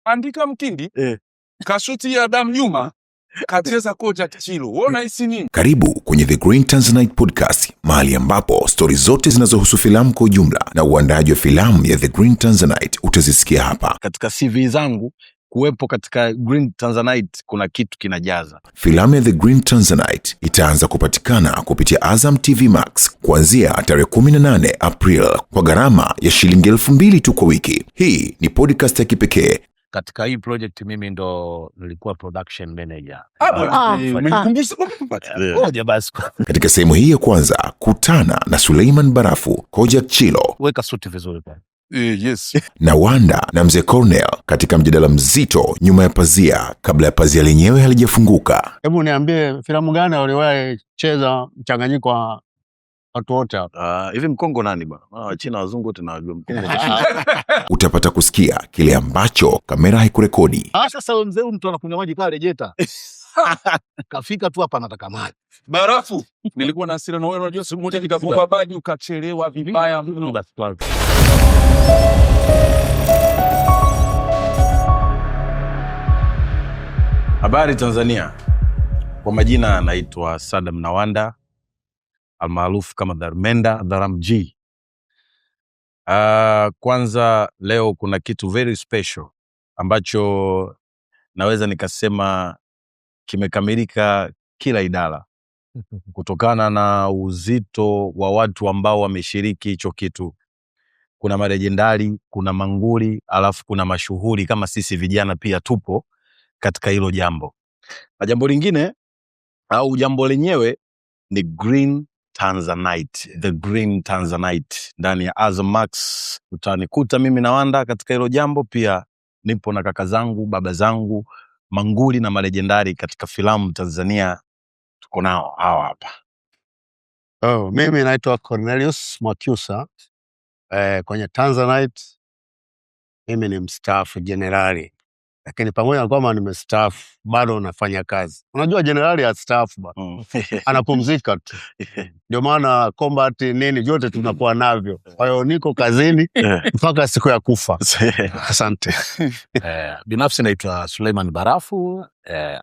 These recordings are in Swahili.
andika Mkindi, kashuti ya Adam Juma, kacheza Kojak Chilo. Uona hisi nini? Karibu kwenye The Green Tanzanite Podcast, mahali ambapo stori zote zinazohusu filamu kwa ujumla na uandaji wa filamu ya The Green Tanzanite utazisikia hapa. Katika CV zangu kuwepo katika Green Tanzanite kuna kitu kinajaza. Filamu ya The Green Tanzanite itaanza kupatikana kupitia Azam TV Max kuanzia tarehe 18 April kwa gharama ya shilingi 2,000 tu kwa wiki. Hii ni podcast ya kipekee. Katika hii project mimi ndo nilikuwa production manager. Katika sehemu hii ya kwanza, kutana na Suleiman Barafu, Kojak Chilo. Weka suti vizuri pale. Yes. Na Wanda na Mzee Cornell katika mjadala mzito nyuma ya pazia kabla ya pazia lenyewe halijafunguka. Hebu niambie filamu gani uliwahi cheza mchanganyiko wa watu wote hapa? Hivi Mkongo nani bwana? China wazungu wote nawajua Mkongo. Utapata kusikia kile ambacho kamera haikurekodi. Sasa mzee mtu anakunywa maji pale Jeta. Kafika tu hapa anataka maji. Barafu. Nilikuwa na hasira na wewe, unajua siku moja nikakupa maji ukachelewa vibaya mno. Habari Tanzania. Kwa majina naitwa Sadam Nawanda, almaarufu kama Dharmenda Dharamji. Kwanza leo kuna kitu very special ambacho naweza nikasema kimekamilika kila idara kutokana na uzito wa watu ambao wameshiriki hicho kitu. Kuna marejendari, kuna manguli, alafu kuna mashuhuri kama sisi vijana pia tupo katika hilo jambo. Na jambo lingine au jambo lenyewe ni Green Tanzanite, The Green Tanzanite ndani ya Azam Max. Utanikuta mimi na Wanda katika hilo jambo, pia nipo na kaka zangu, baba zangu, manguli na marejendari katika filamu Tanzania, tuko nao hawa hapa. Mimi naitwa Cornelius Mwakyusa. Kwenye Tanzanite mimi ni mstaafu generali, lakini pamoja na kwamba nimestaafu bado nafanya kazi. Unajua generali ya staafu bwana, anapumzika tu. Ndio maana combat nini vyote tunakuwa navyo. Kwa hiyo niko kazini mpaka siku ya kufa. Asante. Binafsi naitwa Suleiman Barafu,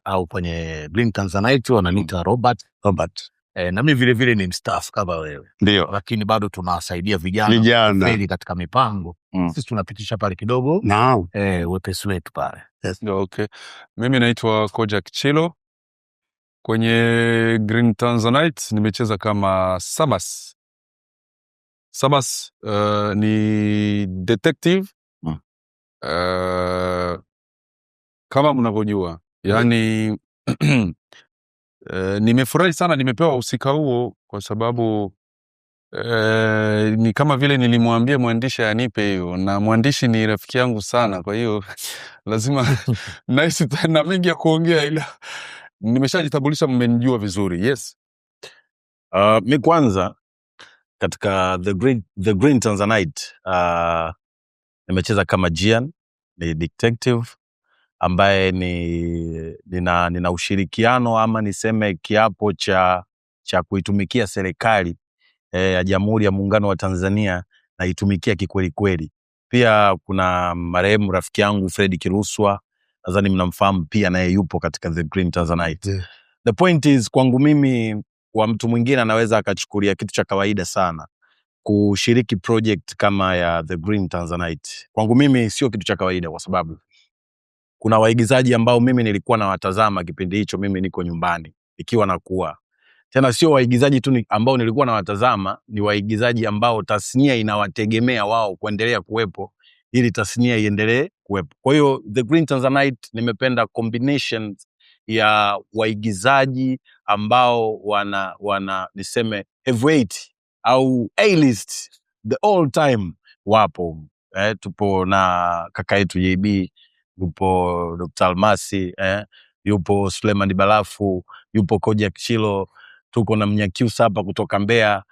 au kwenye Green Tanzanite wananiita Robert. Na mimi vile vile ni mstaafu kama wewe. Ndio. Lakini bado tunawasaidia vijana kweli katika mipango. Sisi tunapitisha pale kidogo. Naam. Wepesi wetu pale. Yes. Okay. Mimi naitwa Kojak Chilo. Kwenye Green Tanzanite nimecheza kama Sabas. Sabas ni detective. Kama mnavyojua. Yaani nimefurahi sana nimepewa usika huo kwa sababu ni kama vile nilimwambia mwandishi anipe hiyo, na mwandishi ni rafiki yangu sana, kwa hiyo lazima nice tena mengi ya kuongea, ila nimeshajitambulisha, mmenijua vizuri. Yes. Mi kwanza katika The Green Tanzanite nimecheza kama Gian, ni detective ambaye nina ushirikiano ama niseme kiapo cha kuitumikia serikali ya Jamhuri ya Muungano wa Tanzania, na itumikia kikweli kweli. Pia kuna marehemu rafiki yangu Fred Kiruswa, nadhani mnamfahamu pia, naye yupo katika The Green Tanzanite. Yeah. The point is, kwangu mimi, kwa mtu mwingine anaweza akachukulia kitu cha kawaida sana kushiriki project kama ya The Green Tanzanite. Kwangu mimi sio kitu cha kawaida kwa sababu kuna waigizaji ambao mimi nilikuwa na watazama kipindi hicho mimi niko nyumbani ikiwa nakuwa. Tena sio waigizaji tu ambao nilikuwa na watazama, ni waigizaji ambao tasnia inawategemea wao kuendelea kuwepo ili tasnia iendelee kuwepo. Kwa hiyo The Green Tanzanite nimependa combination ya waigizaji ambao wana niseme heavyweight au A-list the all time wapo. Tupo na kaka yetu JB, yupo Dr. Almasi, yupo Suleiman Barafu, yupo Kojak Chilo, tuko na Mnyakyusa hapa kutoka Mbeya.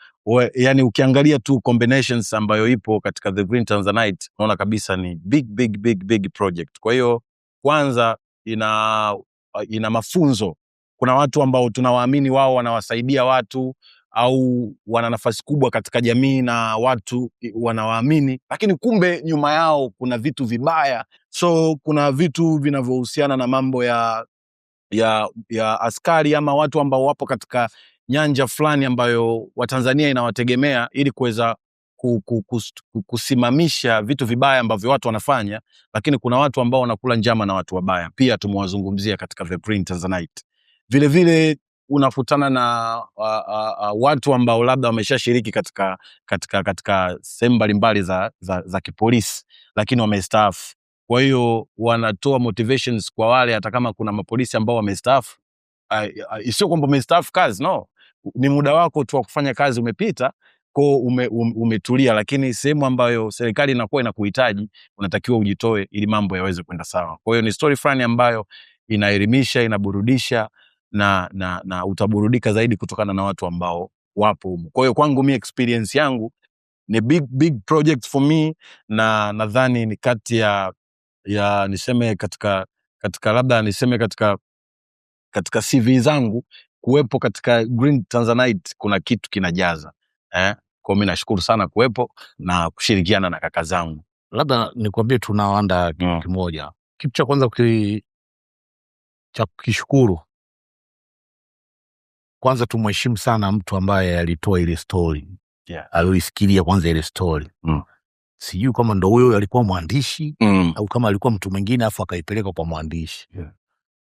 Yani ukiangalia tu combinations ambayo ipo katika The Green Tanzanite, unaona kabisa ni big project. Kwa hiyo kwanza ina mafunzo. Kuna watu ambao tunawaamini wao wanawasaidia watu, au wana nafasi kubwa katika jamii na watu wanawaamini, lakini kumbe nyuma yao kuna vitu vibaya. So kuna vitu vinavyohusiana na mambo ya askari ama watu ambao wapo katika nyanja fulani ambayo Watanzania inawategemea ili kuweza kusimamisha vitu vibaya ambavyo watu wanafanya, lakini kuna watu ambao wanakula njama na watu wabaya pia tumewazungumzia katika The Green Tanzanite. Vile vile unakutana na watu ambao labda wameshashiriki katika sehemu mbalimbali za kipolisi lakini wamestaafu. Kwa hiyo wanatoa motivations kwa wale, hata kama kuna mapolisi ambao wamestaafu. Sio kwamba umestaafu kazi, no. Ni muda wako tu wa kufanya kazi umepita, kwa umetulia, lakini sehemu ambayo serikali inakuwa inakuhitaji unatakiwa ujitoe ili mambo yaweze kwenda sawa. Kwa hiyo ni story fulani ambayo inaelimisha, inaburudisha na utaburudika zaidi kutokana na watu ambao wapo huko. Kwa hiyo kwangu mimi experience yangu ni big project for me, na nadhani ni kati ya niseme katika labda niseme katika CV zangu kuwepo katika Green Tanzanite kuna kitu kinajaza. Kwa mimi nashukuru sana kuwepo na kushirikiana na kaka zangu. Labda nikwambie tunaanda kitu kimoja. Kitu cha kwanza cha kishukuru, kwanza tumheshimu sana mtu ambaye alitoa ile story. Yeah. Alifikiria kwanza ile story. Sijui kama ndo huyo alikuwa mwandishi au kama alikuwa mtu mwingine afu akaipeleka kwa mwandishi. Yeah.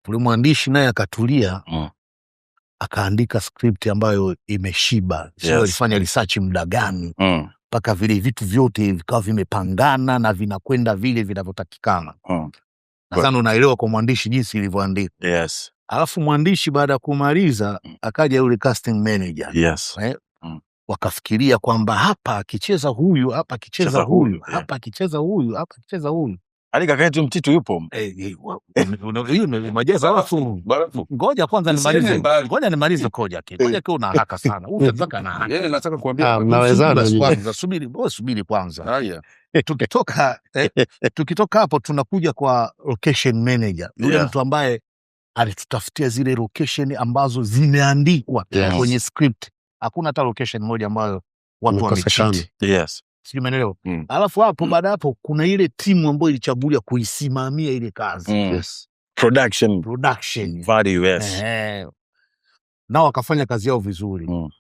Ule mwandishi naye akatulia akaandika script ambayo imeshiba. Sio alifanya research muda gani mpaka vile vitu vyote vikawa vimepangana na vinakwenda vile vinavyotakikana. Nadhani unaelewa kwa mwandishi jinsi ilivyoandikwa. Yes. Alafu mwandishi baada ya kumaliza akaja yule casting manager. Yes. Wakafikiria kwamba hapa akicheza huyu, hapa akicheza huyu, hapa akicheza huyu, hapa akicheza huyu. Ali kaka yetu Mtitu yupo. Hiyo ni majaza alafu. Ngoja kwanza nimalize. Ngoja nimalize koja kile. Koja kile una haraka sana. Unataka na haraka. Yeye nataka kuambia mnawezana kwanza. Subiri kwanza. Haya. Tukitoka hapo tunakuja kwa location manager. Yule mtu ambaye alitutafutia zile location ambazo zimeandikwa kwenye script. Hakuna hata location moja ambayo watu wamecheat. Yes. Sio, umeelewa? Alafu hapo baada hapo kuna ile timu ambayo ilichaguliwa kuisimamia ile kazi. Yes. Production value, yes. Nao wakafanya kazi yao vizuri.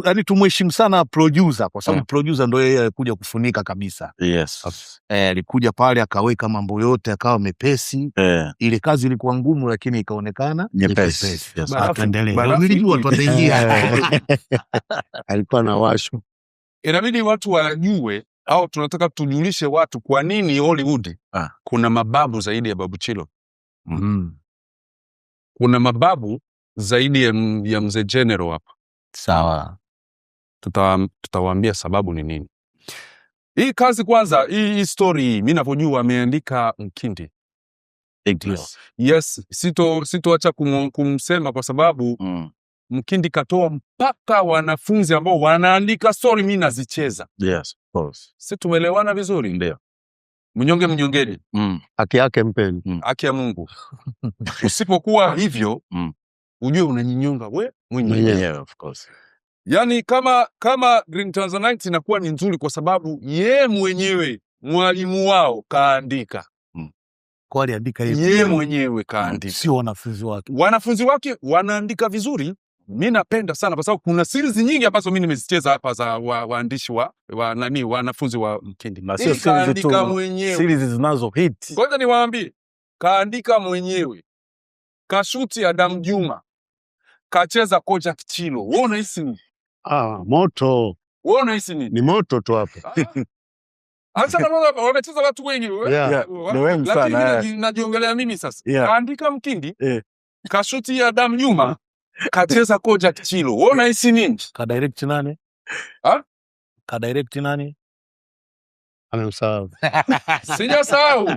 Yaani tumheshimu sana producer kwa sababu producer ndio yeye alikuja kufunika kabisa. Yes. Alikuja pale akaweka mambo yote akawa mepesi. Ile kazi ilikuwa ngumu lakini ikaonekana nyepesi. Yes. Akaendelea. Nilijua tutaingia. Alikuwa na washo. Inabidi watu wajue au tunataka tujulishe watu kwa nini Hollywood kuna mababu zaidi ya Babu Chilo. Kuna mababu zaidi ya Mzee General hapa. Sawa. Tutawaambia sababu ni nini. Hii kazi kwanza, hii story mimi ninavyojua ameandika Mkindi. Yes, sitoacha kumsema kwa sababu Mkindi katoa mpaka wanafunzi ambao wanaandika story mimi nazicheza. Yes, of course. Sisi tumeelewana vizuri. Ndio. Mnyonge mnyongeni. Haki yake mpeni. Haki ya Mungu. Usipokuwa hivyo ujue unanyinyonga we mwenyewe. Of course. Yaani kama Green Tanzanite inakuwa ni nzuri kwa sababu yeye mwenyewe mwalimu wao kaandika. Kwa aliandika yeye mwenyewe kaandika. Sio wanafunzi wake. Wanafunzi wake wanaandika vizuri. Mimi napenda sana kwa sababu kuna series nyingi ambazo mimi nimezicheza hapa za waandishi wanafunzi wa Mkindi. Na sio series tu, series zinazo hit. Ngoja niwaambie, kaandika mwenyewe. Kashuti Adam Juma. Kacheza Koja Kichilo. Wewe unahisi nini? Moto. Wewe unahisi nini? Ni moto tu hapa. Hasa na wamecheza watu wengi. Ni wengi sana. Lakini najiongelea mimi sasa. Kaandika Mkindi. Kashuti Adam Juma. Kacheza Koja Kichilo. Wewe unahisi nini? Ka direct nani? Ka direct nani? Amemsahau. Sijasahau.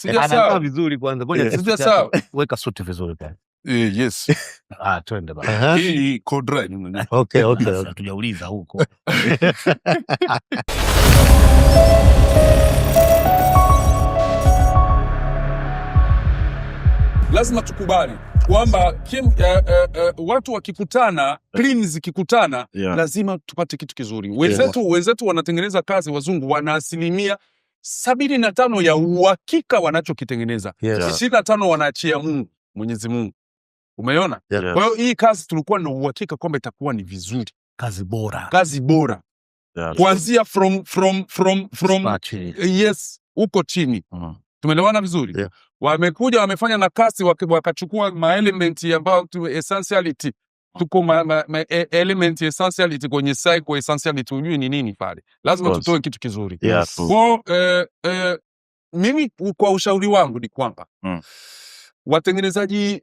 Anakaa vizuri kwanza. Ngoja sijasahau. Weka suti vizuri pale. Yes. Twende bana. Hii code Okay. Tujauliza huko. Lazima tukubali kwamba watu wakikutana, cream zikikutana, lazima tupate kitu kizuri. Wenzetu wanatengeneza kazi, wazungu wana 75% ya uhakika wanachokitengeneza. 25 wanaachia Mungu, Mwenyezi Mungu. Umeona? Kwa hiyo hii kazi tulikuwa na uhakika kwamba itakuwa ni vizuri. Kazi bora. Kuanzia from yes, uko chini. Tumeelewana vizuri? Wamekuja wamefanya na kasi, wakachukua ma-element ambayo essentiality. Tuko element essentiality kwenye cycle essentiality, ujui ni nini pale. Lazima tutoe kitu kizuri. Kwa mimi kwa ushauri wangu ni kwamba watengenezaji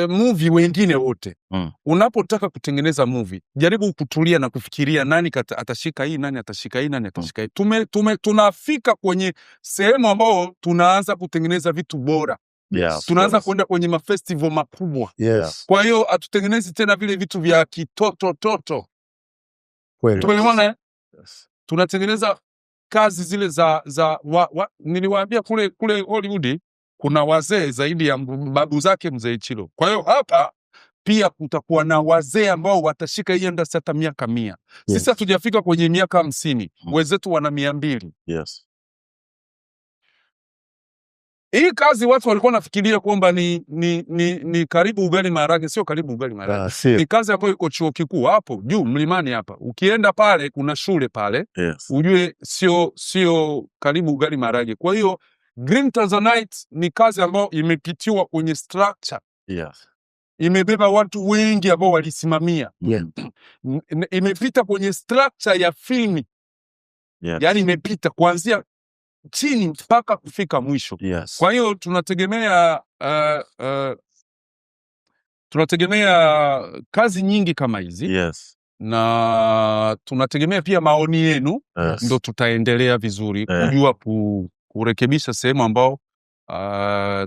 movie wengine wote, unapotaka kutengeneza movie, jaribu kutulia na kufikiria nani atashika hii, nani atashika hii, nani atashika hii. Tunafika kwenye sehemu ambao tunaanza kutengeneza vitu bora. Tunaanza kwenda kwenye mafestival makubwa. Kwa hiyo hatutengenezi tena vile vitu vya kitoto. Tumeona? Tunatengeneza kazi zile za niliwaambia kule Hollywood kuna wazee zaidi ya babu zake mzee Chilo. Kwa hiyo hapa pia kutakuwa na wazee ambao watashika hii ndasi hata miaka 100. Sisi hatujafika kwenye miaka 50. Wenzetu wana 200. Hii kazi watu walikuwa nafikiria kwamba ni karibu ugali maharage. Sio karibu ugali maharage. Ni kazi ambayo iko chuo kikuu hapo juu mlimani hapa. Ukienda pale kuna shule pale. Ujue sio karibu ugali maharage. Kwa hiyo Green Tanzanite ni kazi ambayo imepitiwa kwenye structure. Imebeba watu wengi ambao walisimamia. Imepita kwenye structure ya filmi. Yaani imepita kuanzia chini mpaka kufika mwisho. Kwa hiyo tunategemea kazi nyingi kama hizi. Na tunategemea pia maoni yenu. Ndo tutaendelea vizuri kujua kurekebisha sehemu ambao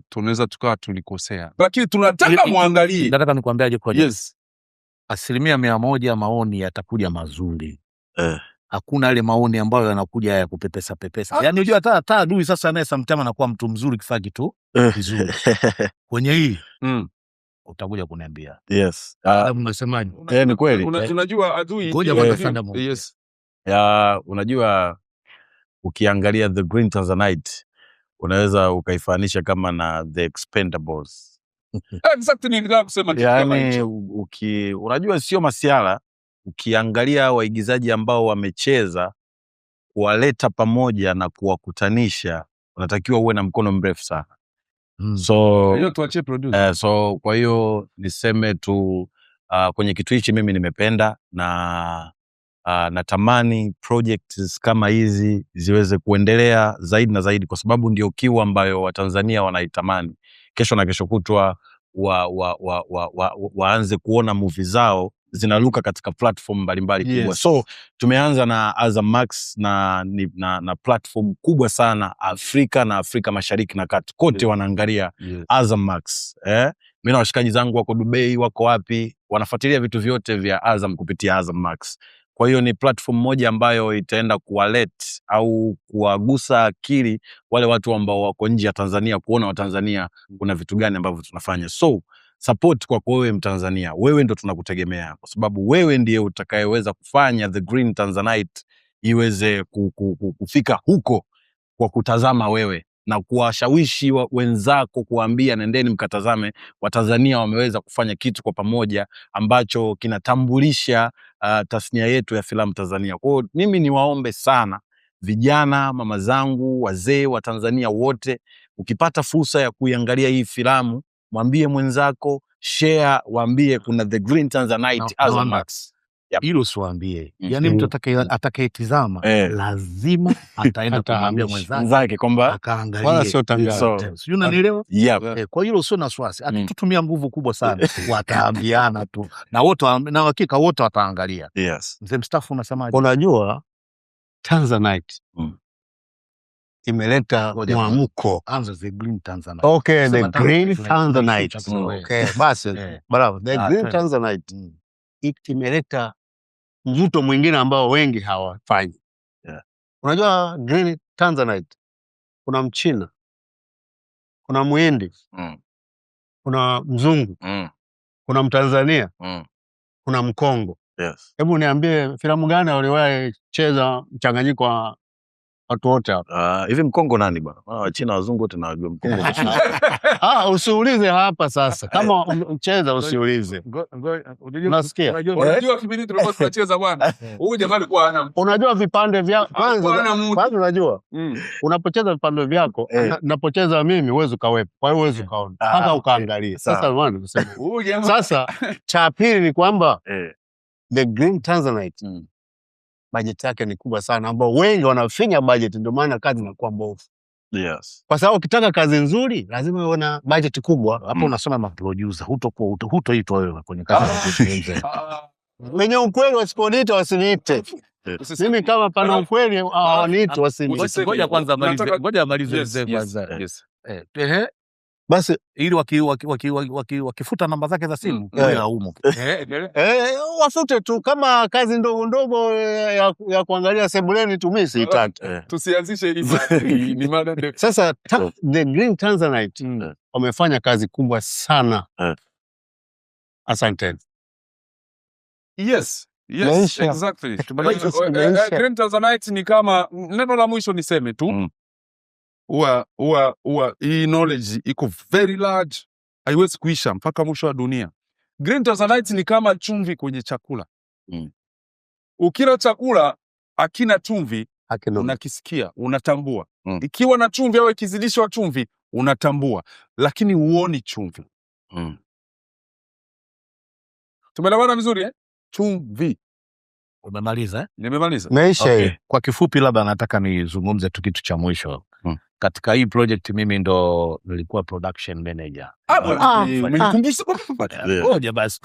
tunaweza tukawa tulikosea, lakini tunataka muangalie. Nataka nikwambiaje kwa asilimia 100 maoni yatakuja mazuri. Hakuna ile maoni ambayo yanakuja ya kupepesa. Yaani unajua hata adui sasa naye sometimes anakuwa mtu mzuri kifaa kitu vizuri. Kwenye hii utakuja kuniambia. Unasemaje? Ni kweli. Unajua adui unajua ukiangalia The Green Tanzanite unaweza ukaifanisha kama na The Expendables. Exactly, nilitaka kusema kitu kama hicho. Unajua sio masiala, ukiangalia waigizaji ambao wamecheza kuwaleta pamoja na kuwakutanisha, unatakiwa uwe na mkono mrefu sana. Hiyo tuachie producer. Kwa hiyo niseme tu kwenye kitu hichi mimi nimependa na natamani projects kama hizi ziweze kuendelea zaidi na zaidi, kwa sababu ndio kiu ambayo Watanzania wanaitamani. Kesho na kesho kutwa waanze kuona movie zao zinaruka katika platform mbalimbali kubwa. So tumeanza na Azam Max na platform kubwa sana Afrika na Afrika Mashariki na Kati kote wanaangalia Azam Max. Mimi na washikaji zangu wako Dubai, wako wapi, wanafuatilia vitu vyote vya Azam kupitia Azam Max. Kwa hiyo ni platform moja ambayo itaenda kuwalet au kuwagusa akili wale watu ambao wako nje ya Tanzania, kuona Watanzania kuna vitu gani ambavyo tunafanya. So support kwa wewe Mtanzania, wewe ndo tunakutegemea, kwa sababu wewe ndiye utakayeweza kufanya The Green Tanzanite iweze kufika huko kwa kutazama wewe na kuwashawishi wenzako, kuambia nendeni mkatazame Watanzania wameweza kufanya kitu kwa pamoja ambacho kinatambulisha tasnia yetu ya filamu Tanzania. Kwa hiyo mimi niwaombe sana vijana, mama zangu, wazee wa Tanzania wote, ukipata fursa ya kuiangalia hii filamu, mwambie mwenzako, share, waambie kuna The Green Tanzanite Azam Max. Hilo siwaambie. Yaani mtu atakayetizama lazima ataenda kumwambia mwenzake kwamba akaangalie. Wala sio tangazo. Sio, unanielewa? Kwa hilo sio na wasiwasi. Atatutumia nguvu kubwa sana. Wataambiana tu. Na wote na hakika wote wataangalia. Mzee mstaafu unasemaje? Unajua Tanzanite imeleta mwamko. Anza The Green Tanzanite. Okay, The Green Tanzanite. Okay, basi. Bravo. The Green Tanzanite imeleta mvuto mwingine ambao wengi hawafanyi. Unajua Green Tanzanite kuna Mchina, kuna Muhindi, kuna mzungu, kuna Mtanzania, kuna Mkongo. Yes. Hebu niambie filamu gani uliwahi cheza mchanganyiko wa watu wote hapa? Hivi Mkongo nani bwana? Wachina wazungu wote nawajua Mkongo. Usiulize hapa sasa. Kama mcheza usiulize. Unasikia? Unajua kipindi tulikuwa tunacheza bwana. Huyu jamaa alikuwa ana. Unajua vipande vya kwanza unajua? Unapocheza vipande vyako, napocheza mimi huwezi kawepo. Kwa hiyo huwezi kaona. Mpaka ukaangalia. Sasa bwana tuseme. Sasa cha pili ni kwamba The Green Tanzanite budget yake ni kubwa sana, ambao wengi wanafinya budget, ndio maana kazi inakuwa mbovu. Yes. Kwa sababu ukitaka kazi nzuri lazima uwe na budget kubwa. Hapo unasema ma producer hutoitwa wewe kwenye kazi ya wenye ukweli wasiponiita wasiniite. Mimi kama pana ukweli hawaniiti wasiniite. Ngoja amalize mzee kwanza. Basi ili wakifuta namba zake za simu humo. Wafute tu kama kazi ndogo ndogo ya kuangalia sebuleni tu, mimi siitaki. Tusianzishe hivi ni mada ndefu. Sasa The Green Tanzanite wamefanya kazi kubwa sana. Asante. Yes, exactly. Green Tanzanite ni kama, neno la mwisho niseme tu, hii knowledge iko very large, haiwezi kuisha mpaka mwisho wa dunia. Green Tanzanite ni kama chumvi kwenye chakula. Ukila chakula akina chumvi, unakisikia, unatambua. Ikiwa na chumvi au ikizidishwa chumvi, unatambua, lakini huoni chumvi. Tumeelewana vizuri Chumvi. Umemaliza Nimemaliza. Meisha. Kwa kifupi labda nataka nizungumze tu kitu cha mwisho. Katika hii project mimi ndo nilikuwa production manager. Umenikumbusha ngoja basi.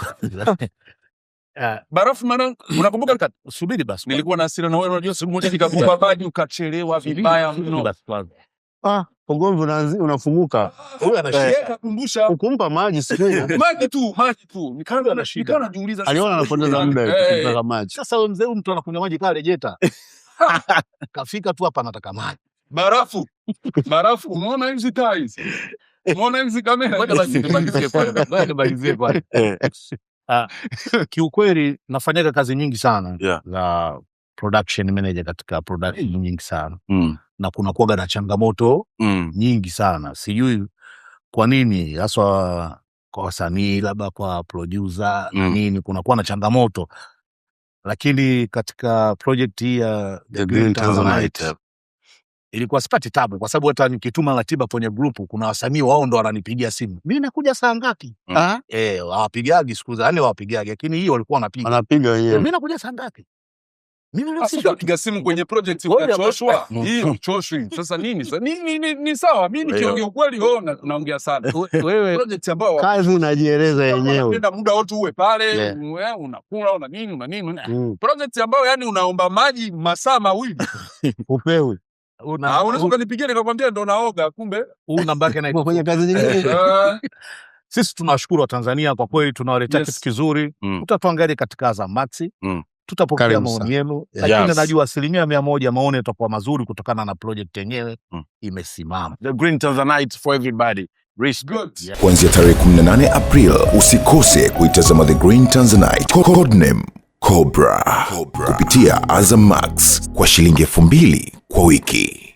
Barafu mara unakumbuka subiri basi. Nilikuwa na hasira na wewe, unajua siku moja nikakupa maji ukachelewa vibaya mno. Ugomvi unafunguka. Huyu anashika kumbusha. Ukumpa maji siku. Maji tu. Nikaanza na shida. Najiuliza. Aliona anapoteza muda kutaka maji. Sasa wewe mzee mtu anakunywa maji pale Jeta. Kafika tu hapa anataka maji. Barafu, unaona hizi taa hizi? Unaona hizi kamera? Ngoja basi nimalizie pale. Kiukweli nafanyaga kazi nyingi sana za production manager katika production nyingi sana. Na kuna kuwaga na changamoto nyingi sana. Sijui kwa nini haswa kwa wasanii, labda kwa producer nini kuna kuwa na changamoto. Lakini katika project hii ya The Green Tanzanite ilikuwa sipati tabu, kwa sababu hata nikituma ratiba kwenye group kuna wasanii wao ndo wananipigia simu. Mimi nakuja saa ngapi? Hawapigagi siku za hawapigagi, lakini hiyo walikuwa wanapiga wenyewe. Mimi nakuja saa ngapi? Mimi leo sipiga simu kwenye project unachoshwa. Hii uchoshwi. Sasa nini? Ni sawa. Mimi nikiongea ukweli wewe unaongea sana. Wewe project ambayo kazi unajieleza yenyewe. Unapenda muda wote uwe pale, wewe unakula una nini. Project ambayo yani unaomba maji masaa mawili. Upewe. Unaweza kunipigia nikakwambia ndo naoga, kumbe namba yake na kwenye kazi nyingine. Sisi tunawashukuru Watanzania kwa kweli, tunawaletea kitu kizuri. Utatuangalia katika Azam Max. Tutapokea maoni yenu, lakini najua 100% maoni yatakuwa mazuri kutokana na project yenyewe imesimama. The Green Tanzanite for everybody. Kuanzia tarehe 18 April usikose kuitazama The Green Tanzanite codename Cobra kupitia Azam Max kwa shilingi 2,000 kwa wiki.